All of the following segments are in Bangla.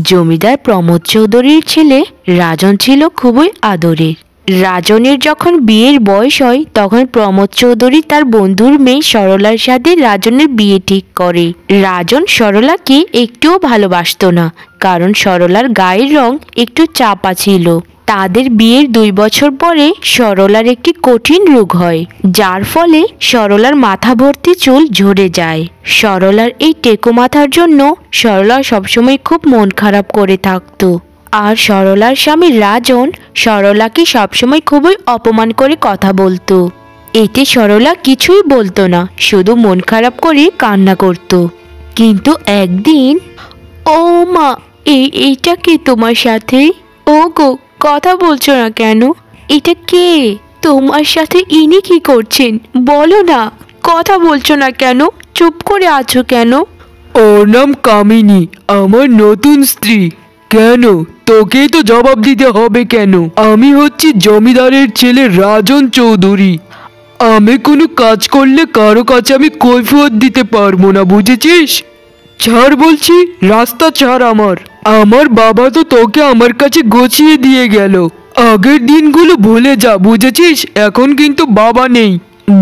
জমিদার প্রমোদ চৌধুরীর ছেলে রাজন ছিল খুবই আদরের। রাজনের যখন বিয়ের বয়স হয় তখন প্রমোদ চৌধুরী তার বন্ধুর মেয়ে সরলার সাথে রাজনের বিয়ে ঠিক করে। রাজন সরলাকে একটুও ভালোবাসত না, কারণ সরলার গায়ের রং একটু চাপা ছিল। তাদের বিয়ের 2 বছর পরে সরলার একটি কঠিন রোগ হয়, যার ফলে সরলার মাথা ভর্তি চুল ঝরে যায়। সরলার এই টেকো মাথার জন্য সরলা সবসময় খুব মন খারাপ করে থাকত। আর সরলার স্বামী রাজন সরলাকে সবসময় খুবই অপমান করে কথা বলতো। এতে সরলা কিছুই বলতো না, শুধু মন খারাপ করে কান্না করত। কিন্তু একদিন, ও মা, এইটা কে তোমার সাথে? ও গো, কথা বলছো না কেন? এটা কে তোমার সাথে? ইনি কি করছেন বলো না, কথা বলছো না কেন? চুপ করে আছো কেন? ওর নাম কামিনী, আমার নতুন স্ত্রী। কেন? তোকে তো জবাব দিতে হবে কেন? আমি হচ্ছি জমিদারের ছেলে রাজন চৌধুরী। আমি কোনো কাজ করলে কারো কাছে আমি কৈফিয়ত দিতে পারবো না, বুঝেছিস? ছাড় বলছি, রাস্তা ছাড় আমার। আমার বাবা তো তোকে আমার কাছে গছিয়ে দিয়ে গেল। আগের দিনগুলো ভুলে যা, বুঝেছিস? এখন কিন্তু বাবা নেই।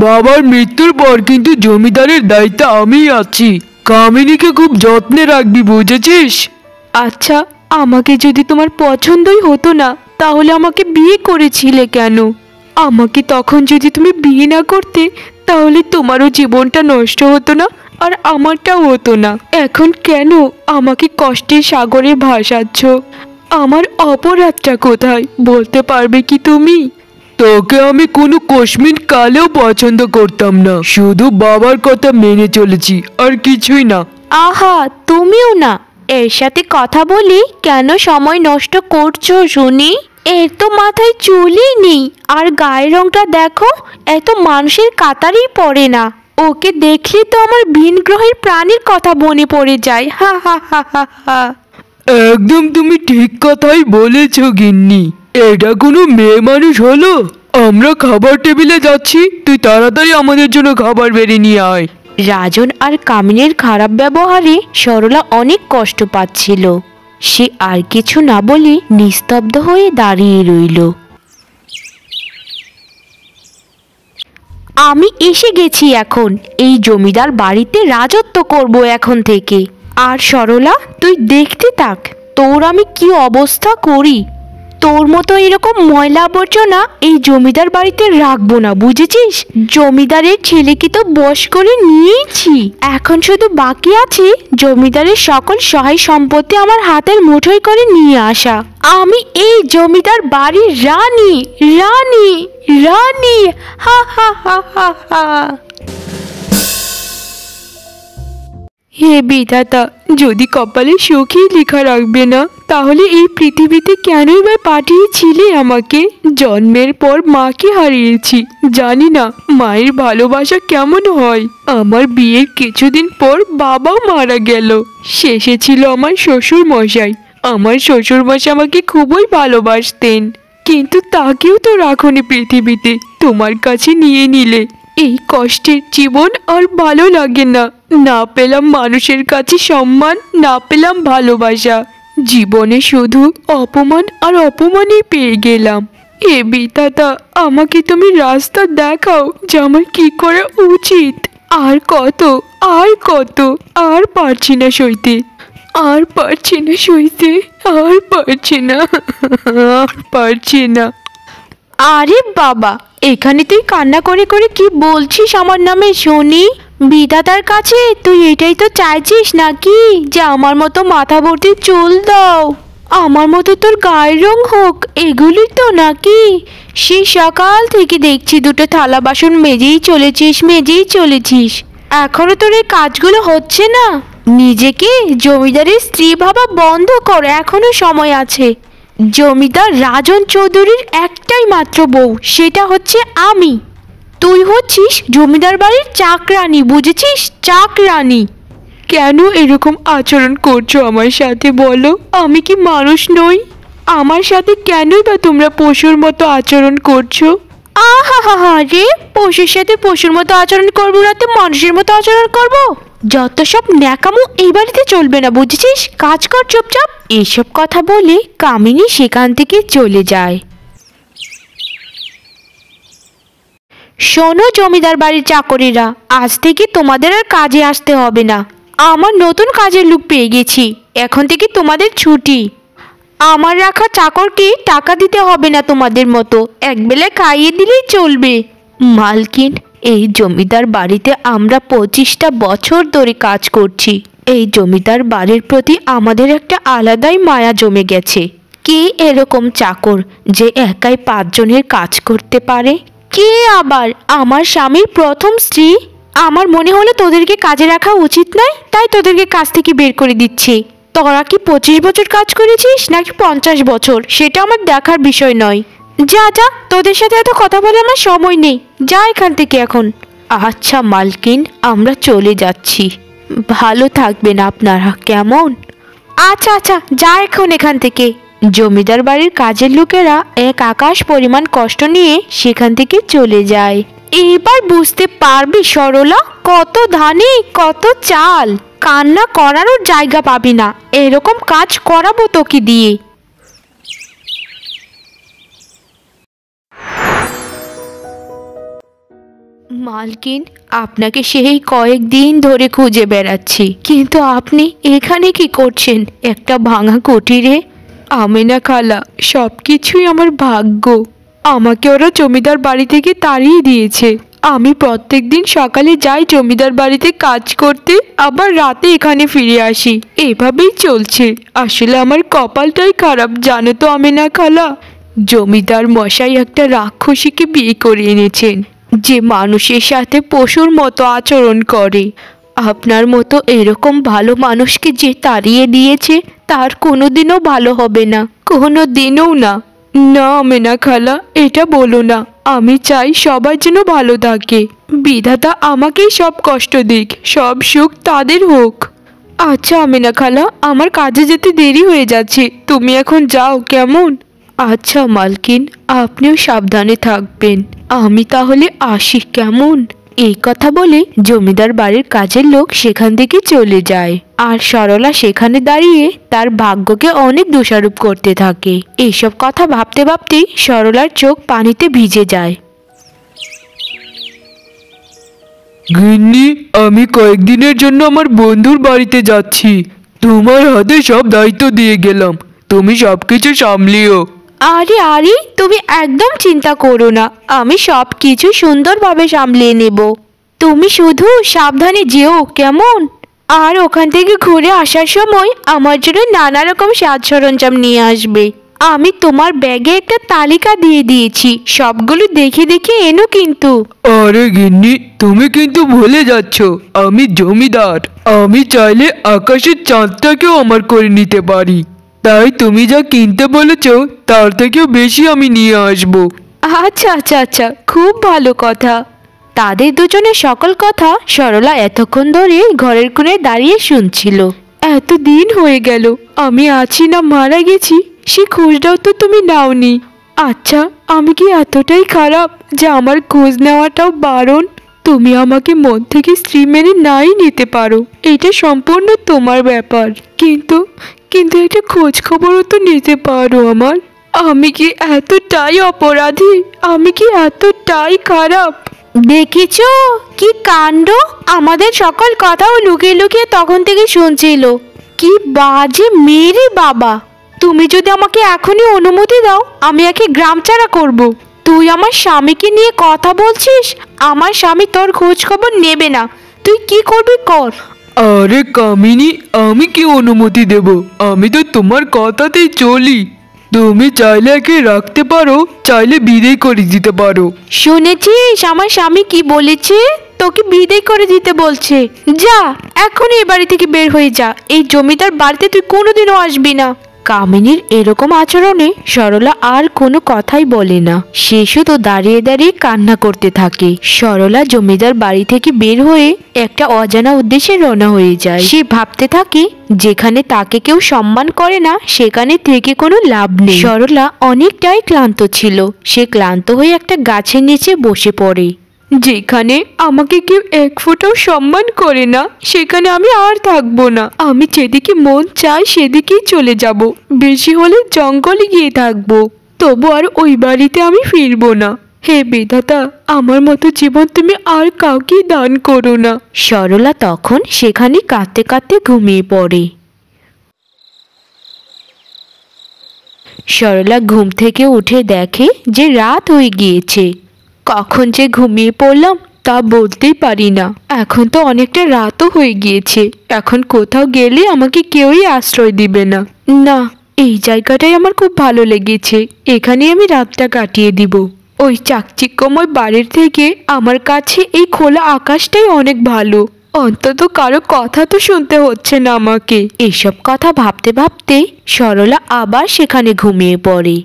বাবার মৃত্যুর পর কিন্তু জমিদারের দায়িত্বে আমি আছি। কামিনীকে খুব যত্নে রাখবি, বুঝেছিস? আচ্ছা, আমাকে যদি তোমার পছন্দই হতো না তাহলে আমাকে বিয়ে করেছিলে কেন? আমাকে তখন যদি তুমি বিয়ে না করতে তাহলে তোমারও জীবনটা নষ্ট হতো না, আর আমারটাও হতো না। এখন কেন আমাকে কষ্টের সাগরে ভাসাচ্ছ? আমার অপরাধটা কোথায় বলতে পারবে কি তুমি? তোকে আমি কোনো কশ্মিন কালেও পছন্দ করতাম না, শুধু বাবার কথা মেনে চলেছি, আর কিছুই না। আহা, তুমিও না। এর সাথে কথা বলি কেন সময় নষ্ট করছো শুনি? এর তো মাথায় চুলই নেই, আর গায়ের রংটা দেখো, এত মানুষের কাতারেই পড়ে না। ওকে দেখলে তো আমার ভিন গ্রহের প্রাণীর কথা মনে পড়ে যায়। হা হা হা হা হা। একদম তুমি ঠিক কথাই বলেছ গিন্নি। এটা কোনো মেয়ে মানুষ হলো? আমরা খাবার টেবিলে যাচ্ছি, তুই তাড়াতাড়ি আমাদের জন্য খাবার বেড়ে নিয়ে আয়। রাজন আর কামিনীর খারাপ ব্যবহারে সরলা অনেক কষ্ট পাচ্ছিল। সে আর কিছু না বলে নিস্তব্ধ হয়ে দাঁড়িয়ে রইল। আমি এসে গেছি এখন। এই জমিদার বাড়িতে রাজত্ব করব এখন থেকে। আর সরলা, তুই দেখতে থাক তোর আমি কি অবস্থা করি। তোর মতো এরকম ময়লা আবর্জনা এই জমিদার বাড়িতে রাখবো না, বুঝেছিস? জমিদারের ছেলেকে তো বশ করে নিয়েছি, এখন শুধু বাকি আছে জমিদারের সকল সহায় সম্পত্তি আমার হাতের মুঠোয় করে নিয়ে আসা। আমি এই জমিদার বাড়ির রানী, রানী, রানী। হা হা হা হা হা। হে বিধাতা, যদি কপালে সুখই লেখা রাখবে না তাহলে এই পৃথিবীতে কেনই বা পাঠিয়েছিলে আমাকে? জন্মের পর মাকে হারিয়েছি, জানি না মায়ের ভালোবাসা কেমন হয়। আমার বিয়ের কিছুদিন পর বাবাও মারা গেল। শেষে ছিল আমার শ্বশুর মশাই। আমার শ্বশুর মশাই আমাকে খুবই ভালোবাসতেন, কিন্তু তাকেও তো রাখনি পৃথিবীতে, তোমার কাছে নিয়ে নিলে। এই কষ্টের জীবন আর ভালো লাগে না। না পেলাম মানুষের কাছে সম্মান, না পেলাম ভালোবাসা। জীবনে শুধু অপমান আর অপমানই পেয়ে গেলাম। এ বিধাতা, আমাকে তুমি রাস্তা দেখাও যে আমার কি করা উচিত। আর কত, আর কত, আর পারছি না সইতে, আর পারছি না সইতে, আর পারছি না, আর পারছি না। আরে বাবা, এখানে তুই কান্না করে করে কি বলছিস আমার নামে শুনি? বিধাতার কাছে তুই এটাই তো চাইছিস নাকি, যে আমার মতো মাথা ভর্তি চুল দাও, আমার মতো তোর গায়ের রং হোক, এগুলি তো নাকি? সেই সকাল থেকে দেখছি দুটো থালা বাসন মেজেই চলেছিস। এখনো তোর এই কাজগুলো হচ্ছে না? নিজেকে জমিদারের স্ত্রী ভাবা বন্ধ কর, এখনো সময় আছে। জমিদার রাজন চৌধুরীর একটাই মাত্র বউ, সেটা হচ্ছে আমি। তুই হচ্ছিস জমিদার বাড়ির চাকরানী, বুঝেছিস? চাকরানী। কেন এরকম আচরণ করছো আমার সাথে বলো? আমি কি মানুষ নই? আমার সাথে কেনই বা তোমরা পশুর মতো আচরণ করছো? আহা হা হা রে, পশুর সাথে পশুর মতো আচরণ করবো না তো মানুষের মতো আচরণ করবো? যত সব ন্যাকামো এই বাড়িতে চলবে না, বুঝেছিস? কাজ কর চুপচাপ। এসব কথা বলে কামিনী সেখান থেকে চলে যায়। শোনো জমিদার বাড়ির চাকরেরা, আজ থেকে তোমাদের আর কাজে আসতে হবে না। আমার নতুন কাজের লোক পেয়ে গেছি, এখন থেকে তোমাদের ছুটি। আমার রাখা চাকরকে টাকা দিতে হবে না তোমাদের মতো, একবেলা খাইয়ে দিলেই চলবে। মালকিন, এই জমিদার বাড়িতে আমরা 25টা বছর ধরে কাজ করছি। এই জমিদার বাড়ির প্রতি আমাদের একটা আলাদাই মায়া জমে গেছে। কে এরকম চাকর যে একাই 5 জনের কাজ করতে পারে? কে আবার? আমার স্বামীর প্রথম স্ত্রী। আমার মনে হলো তোদেরকে কাজে রাখা উচিত নয়, তাই তোদেরকে কাজ থেকে বের করে দিচ্ছি। তোরা কি 25 বছর কাজ করেছিস নাকি 50 বছর, সেটা আমার দেখার বিষয় নয়। যা যা, তোদের সাথে এত কথা বলে আমার সময় নেই, যা এখান থেকে এখন। আচ্ছা মালকিন, আমরা চলে যাচ্ছি, ভালো থাকবেন আপনারা, কেমন? আচ্ছা আচ্ছা, যা এখন এখান থেকে। জমিদার বাড়ির কাজের লোকেরা এক আকাশ পরিমাণ কষ্ট নিয়ে সেখান থেকে চলে যায়। এবার বুঝতে পারবি সরলা, কত ধানে কত চাল। কান্না করারও জায়গা পাবি না, এরকম কাজ করাবো তোকে দিয়ে। মালকিন, আপনাকে সেই কয়েকদিন ধরে খুঁজে বেড়াচ্ছি, কিন্তু আপনি এখানে কি করছেন একটা ভাঙা কুটিরে? আমেনা খালা, সব কিছুই আমার ভাগ্য। আমাকে ওরা জমিদার বাড়ি থেকে তাড়িয়ে দিয়েছে। আমি প্রত্যেক দিন সকালে যাই জমিদার বাড়িতে কাজ করতে, আবার রাতে এখানে ফিরে আসি। এভাবেই চলছে। আসলে আমার কপালটাই খারাপ, জানো তো আমেনা খালা। জমিদার মশাই একটা রাক্ষসীকে বিয়ে করে এনেছেন, যে মানুষের সাথে পশুর মতো আচরণ করে। আপনার মতো এরকম ভালো মানুষকে যে তাড়িয়ে দিয়েছে, তার কোনোদিনও ভালো হবে না, কোনোদিনও না। না আমেনা খালা, এটা বলো না। আমি চাই সবাই যেন ভালো থাকে। বিধাতা আমাকেই সব কষ্ট দিক, সব সুখ তাদের হোক। আচ্ছা আমেনা খালা, আমার কাজে যেতে দেরি হয়ে যাচ্ছে, তুমি এখন যাও, কেমন? আচ্ছা মালকিন, আপনিও সাবধানে থাকবেন। আমি তাহলে আসি, কেমন? এই কথা বলে জমিদার বাড়ির কাজের লোক সেখান থেকে চলে যায়। আর সরলা সেখানে দাঁড়িয়ে তার ভাগ্যকে অনেক দোষারোপ করতে থাকে। এইসব কথা ভাবতে ভাবতেই সরলার চোখ পানিতে ভিজে যায়। গিন্নি, আমি কয়েকদিনের জন্য আমার বন্ধুর বাড়িতে যাচ্ছি। তোমার হাতে সব দায়িত্ব দিয়ে গেলাম, তুমি সবকিছু সামলিও। আরে আরে, তুমি একদম চিন্তা করো না, আমি সব কিছু সুন্দরভাবে সামলিয়ে নেব। তুমি শুধু সাবধানে যেও, কেমন? আর ওখান থেকে ঘুরে আসার সময় আমার জন্য নানা রকম সাজ সরঞ্জাম নিয়ে আসবে। আমি তোমার ব্যাগে একটা তালিকা দিয়ে দিয়েছি, সবগুলো দেখে দেখে এনো কিন্তু। আরে গিন্নি, তুমি কিন্তু ভুলে যাচ্ছ, আমি জমিদার। আমি চাইলে আকাশের চাঁদটাকেও আমার করে নিতে পারি। তাই তুমি যা কিনতে বলেছ তার থেকেও বেশি আমি নিয়ে আসবো। আচ্ছা আচ্ছা আচ্ছা, খুব ভালো কথা। তাদের দুজনের সকল কথা সরলা এতক্ষণ ধরে ঘরের কোণে দাঁড়িয়ে শুনছিল। এত দিন হয়ে গেল, আমি আছি না মারা গেছি সে খোঁজটাও তো তুমি নাওনি। আচ্ছা, আমি কি এতটাই খারাপ যে আমার খোঁজ নেওয়াটাও বারণ? তুমি আমাকে মন থেকে স্ত্রী মেনে নাই নিতে পারো, এটা সম্পূর্ণ তোমার ব্যাপার, কিন্তু কিন্তু একটা খোঁজ খবরও তো নিতে পারো আমার। আমি কি এতটাই অপরাধী? আমি কি এতটাই খারাপ? দেখেছ কি কাণ্ড, আমাদের সকল কথাও লুকিয়ে লুকিয়ে তখন থেকে শুনছিল। কি বাজে মেরে বাবা। তুমি যদি আমাকে এখনই অনুমতি দাও, আমি একে গ্রাম ছাড়া করব। তুই আমার স্বামীকে নিয়ে কথা বলছিস? আমার স্বামী তোর খোঁজ খবর নেবে না, তুই কি করবি কর। আরে কামিনী, আমি কি অনুমতি দেব? আমি তো তোমার কথাতেই চলি। তুমি চাইলে একে রাখতে পারো, চাইলে বিদায় করে দিতে পারো। শুনেছিস আমার স্বামী কি বলেছে? তোকে বিদায় করে দিতে বলছে। যা এখনই এই বাড়ি থেকে বের হয়ে যা, এই জমিদার বাড়িতে তুই কোনোদিনও আসবি না। কামিনীর এরকম আচরণে সরলা আর কোনো কথাই বলে না, সে শুধু দাঁড়িয়ে দাঁড়িয়ে কান্না করতে থাকে। সরলা জমিদার বাড়ি থেকে বের হয়ে একটা অজানা উদ্দেশ্যে রওনা হয়ে যায়। সে ভাবতে থাকে যেখানে তাকে কেউ সম্মান করে না সেখানে থেকে কোনো লাভ নেই। সরলা অনেকটাই ক্লান্ত ছিল, সে ক্লান্ত হয়ে একটা গাছের নিচে বসে পড়ে। যেখানে আমাকে কেউ এক ফোঁটাও সম্মান করে না সেখানে আমি আর থাকবো না। আমি যেদিকে মন চাই সেদিকেই চলে যাব, বেশি হলে জঙ্গলে গিয়ে থাকবো, তবু আর ওই বাড়িতে আমি ফিরবো না। হে বিধাতা, আমার মতো জীবন তুমি আর কাউকে দান করো না। সরলা তখন সেখানে কাঁদতে কাঁদতে ঘুমিয়ে পড়ে। সরলা ঘুম থেকে উঠে দেখে যে রাত হয়ে গিয়েছে। কখন যে ঘুমিয়ে পড়লাম তা বলতেই পারি না। এখন তো অনেকটা রাতও হয়ে গিয়েছে, এখন কোথাও গেলে আমাকে কেউই আশ্রয় দিবে না। না, এই জায়গাটাই আমার খুব ভালো লেগেছে, এখানেই আমি রাতটা কাটিয়ে দিব। ওই চাকচিক্যময় বাড়ির থেকে আমার কাছে এই খোলা আকাশটাই অনেক ভালো, অন্তত কারো কথা তো শুনতে হচ্ছে না আমাকে। এসব কথা ভাবতে ভাবতে সরলা আবার সেখানে ঘুমিয়ে পড়ে।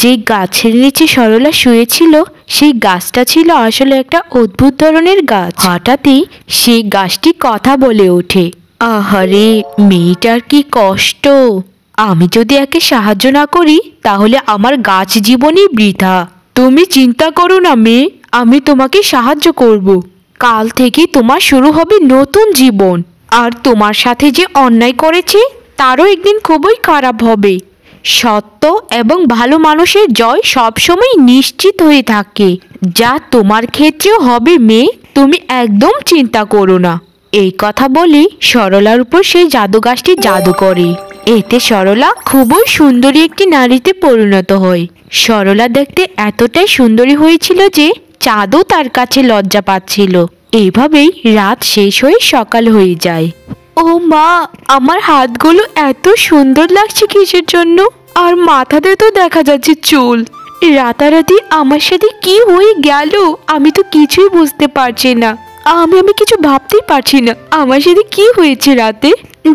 যে গাছের নিচে সরলা শুয়েছিল সেই গাছটা ছিল আসলে একটা অদ্ভুত ধরনের গাছ। হঠাৎই সেই গাছটি কথা বলে ওঠে, আহারে মেয়েটার কি কষ্ট, আমি যদি একে সাহায্য না করি তাহলে আমার গাছ জীবনই বৃথা। তুমি চিন্তা করো না মেয়ে, আমি তোমাকে সাহায্য করব। কাল থেকে তোমার শুরু হবে নতুন জীবন, আর তোমার সাথে যে অন্যায় করেছে তারও একদিন খুবই খারাপ হবে। সত্য এবং ভালো মানুষের জয় সবসময় নিশ্চিত হয়ে থাকে, যা তোমার ক্ষেত্রেও হবে মেয়ে, তুমি একদম চিন্তা করো না। এই কথা বলে সরলার উপর সেই জাদু গাছটি জাদু করে। এতে সরলা খুবই সুন্দরী একটি নারীতে পরিণত হয়। সরলা দেখতে এতটাই সুন্দরী হয়েছিল যে চাঁদও তার কাছে লজ্জা পাচ্ছিল। এইভাবেই রাত শেষ হয়ে সকাল হয়ে যায়। ও মা, আমার হাতগুলো এত সুন্দর লাগছে কিসের জন্য? আর মাথাতে তো দেখা যাচ্ছে চুল। রাতারাতি আমার সাথে কি হয়ে গেল আমি তো কিছুই বুঝতে পারছি না। আমি কিছু ভাবতেই পারছি না আমার সাথে কি হয়েছে রাতে।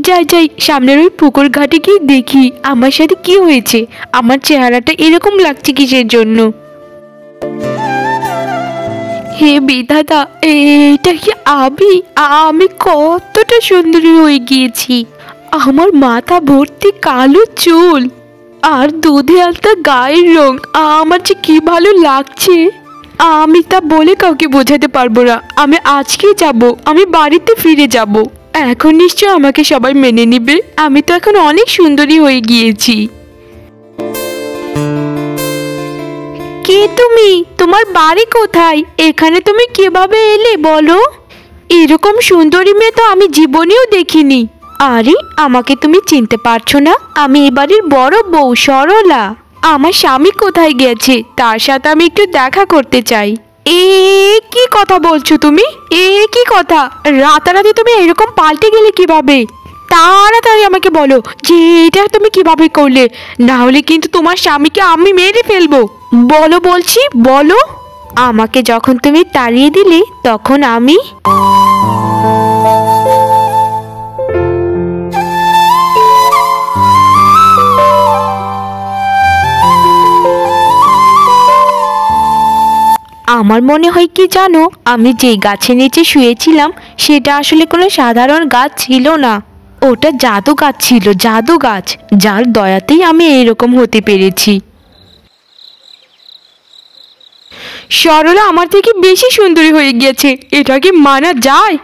যাই সামনের ওই পুকুর ঘাটে গিয়ে দেখি আমার সাথে কি হয়েছে, আমার চেহারাটা এরকম লাগছে কিসের জন্য। হে বিধাতা, এটা কি আমি কতটা সুন্দরী হয়ে গিয়েছি। আমার মাথা ভর্তি কালো চুল আর দুধে আলতা গায়ের রং, আমার যে কি ভালো লাগছে আমি তা বলে কাউকে বোঝাতে পারবো না। আমি আজকে যাব, আমি বাড়িতে ফিরে যাব। এখন নিশ্চয় আমাকে সবাই মেনে নিবে, আমি তো এখন অনেক সুন্দরী হয়ে গিয়েছি। কে তুমি? তোমার বাড়ি কোথায়? এখানে তুমি কিভাবে এলে বলো? এরকম সুন্দরী মেয়ে তো আমি জীবনেও দেখিনি। আরে, আমাকে তুমি চিনতে পারছো না? আমি এ বাড়ির বড় বউ সরলা। আমার স্বামী কোথায় গেছে? তার সাথে আমি একটু দেখা করতে চাই। কি কথা বলছো তুমি? কি কথা? রাতারাতি তুমি এরকম পাল্টে গেলে কিভাবে? তাড়াতাড়ি আমাকে বলো যে এটা তুমি কিভাবে করলে, না হলে কিন্তু তোমার স্বামীকে আমি মেরে ফেলবো। বলো বলছি, বলো। আমাকে যখন তুমি তাড়িয়ে দিলে তখন আমি আমার মনে হয় কি জানো, আমি যেই গাছের নিচে শুয়েছিলাম সেটা আসলে কোনো সাধারণ গাছ ছিল না, ওটা জাদু গাছ ছিল, জাদু গাছ, যার দয়াতেই আমি এরকম হতে পেরেছি। সরলা আমার থেকে বেশি সুন্দরী হয়ে গিয়েছে, এটা কি মানা যায়?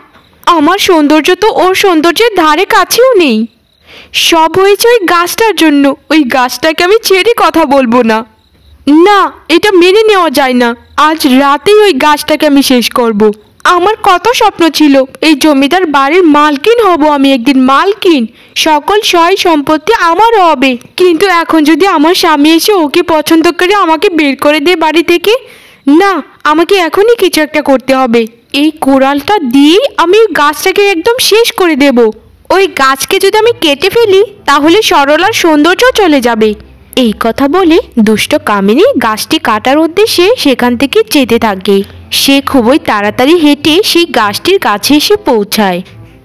আমার সৌন্দর্য তো ওর সৌন্দর্যের ধারে কাছেও নেই। সব হয়েছে ওই গাছটার জন্য। ওই গাছটাকে আমি ছেড়ে কথা বলবো না। না, এটা মেনে নেওয়া যায় না। আজ রাতেই ওই গাছটাকে আমি শেষ করব। আমার কত স্বপ্ন ছিল, এই জমিদার বাড়ির মালকিন হব আমি একদিন, মালকিন। সকল সহায় সম্পত্তি আমার হবে। কিন্তু এখন যদি আমার স্বামী এসে ওকে পছন্দ করে আমাকে বের করে দেয় বাড়ি থেকে, না, আমাকে এখনই কিছু একটা করতে হবে। এই কোড়ালটা দিয়েই আমি ওই গাছটাকে একদম শেষ করে দেব। ওই গাছকে যদি আমি কেটে ফেলি তাহলে সরলার সৌন্দর্য চলে যাবে। এই কথা বলে দুষ্ট কামিনী গাছটি কাটার উদ্দেশ্যে সেখান থেকে যেতে থাকে। সে খুবই তাড়াতাড়ি হেঁটে সেই গাছটির কাছে এসে পৌঁছায়।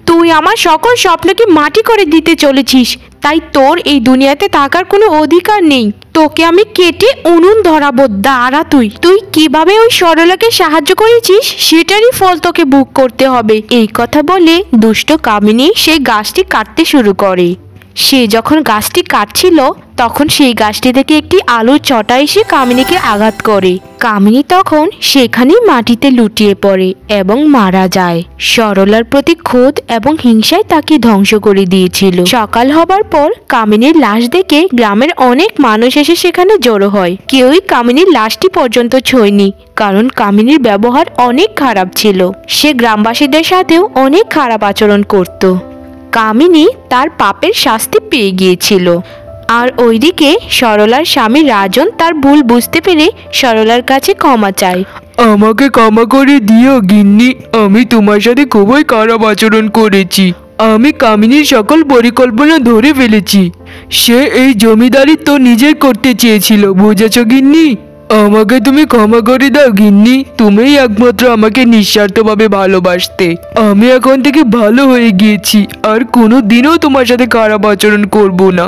তুই আমার সকল স্বপ্নকে মাটি করে দিতে চলেছিস, তাই তোর এই দুনিয়াতে থাকার কোনো অধিকার নেই। তোকে আমি কেটে উনুন ধরাবো, দাঁড়া। তুই কিভাবে ওই সরলাকে সাহায্য করেছিস সেটারই ফল তোকে ভোগ করতে হবে। এই কথা বলে দুষ্ট কামিনী সেই গাছটি কাটতে শুরু করে। সে যখন গাছটি কাটছিল তখন সেই গাছটি থেকে একটি আলুর চটা এসে কামিনীকে আঘাত করে। কামিনী তখন সেখানেই মাটিতে লুটিয়ে পড়ে এবং মারা যায়। সরলার প্রতি ক্রোধ এবং হিংসায় তাকে ধ্বংস করে দিয়েছিল। সকাল হবার পর কামিনীর লাশ দেখে গ্রামের অনেক মানুষ এসে সেখানে জড়ো হয়। কেউই কামিনীর লাশটি পর্যন্ত ছোঁয়নি, কারণ কামিনীর ব্যবহার অনেক খারাপ ছিল। সে গ্রামবাসীদের সাথেও অনেক খারাপ আচরণ করত। কামিনী তার পাপের শাস্তি পেয়ে গিয়েছিল। আর ওইদিকে সরলার স্বামী রাজন তার ভুল বুঝতে পেরে সরলার কাছে ক্ষমা চায়। আমাকে ক্ষমা করে দিও গিন্নি, আমি তোমার সাথে খুবই খারাপ আচরণ করেছি। আমি কামিনীর সকল পরিকল্পনা ধরে ফেলেছি। সে এই জমিদারি তো নিজের করতে চেয়েছিল, বুঝেছ গিন্নি? আমাকে তুমি ক্ষমা করে দাও গিন্নি, তুমিই একমাত্র আমাকে নিঃস্বার্থভাবে ভালোবাসতে। আমি এখন থেকে ভালো হয়ে গিয়েছি, আর কোনো দিনও তোমার সাথে খারাপ আচরণ করব না।